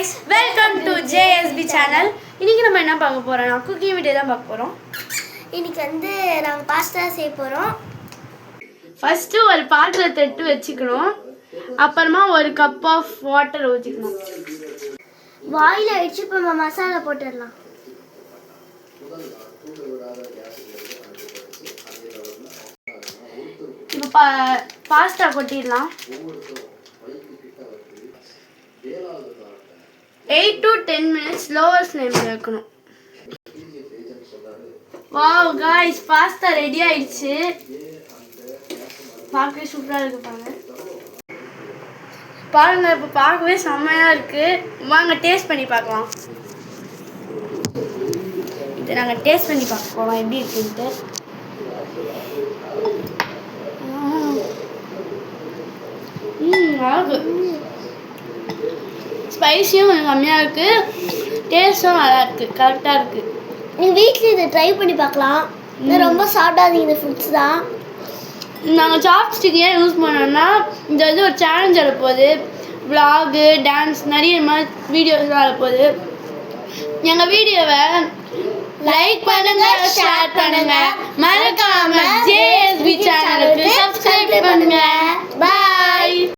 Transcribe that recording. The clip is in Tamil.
guys, welcome to JSB channel. இன்னைக்கு நம்ம என்ன பார்க்க போறோம்னா குக்கிங் வீடியோ தான் பார்க்க போறோம். இன்னைக்கு வந்து நாங்க பாஸ்தா செய்ய போறோம். ஃபர்ஸ்ட் ஒரு பாத்திரத்தை எடுத்து வெச்சுக்கணும். அப்புறமா ஒரு கப் ஆஃப் வாட்டர் ஊத்திக்கணும். வாயில வச்சு இப்ப மசாலா போட்டுடலாம். இப்போ pasta கொட்டிடலாம். 8 to 10 minutes lower flame ல வைக்கணும். வாவ் गाइस பாஸ்தா ரெடி ஆயிடுச்சு. பார்க்கவே சூப்பரா இருக்கு பாருங்க. பாருங்க இப்ப பார்க்கவே செமையா இருக்கு. வாங்க டேஸ்ட் பண்ணி பார்க்கலாம். இத நாங்க டேஸ்ட் பண்ணி பார்க்க போறோம் எப்படி இருக்குன்னு. ஸ்பைசியும் கொஞ்சம் கம்மியாக இருக்குது, டேஸ்ட்டும் நல்லா இருக்குது, கரெக்டாக இருக்குது. நீங்கள் வீட்டில் இதை ட்ரை பண்ணி பார்க்கலாம். இது ரொம்ப சாப்பிடாதீங்க, இந்த ஃபுட்ஸ் தான். நாங்கள் சாப்ஸ்டிக் ஏன் யூஸ் பண்ணோம்னா இந்த இது ஒரு சேலஞ்ச் வரப்போகுது, விளாகு டான்ஸ் நிறைய மாதிரி வீடியோஸ்லாம் வரப்போகுது. எங்கள் வீடியோவை லைக் பண்ணுங்க, ஷேர் பண்ணுங்க, மறக்காம JSB சேனலுக்கு சப்ஸ்கிரைப் பண்ணுங்க. பாய்.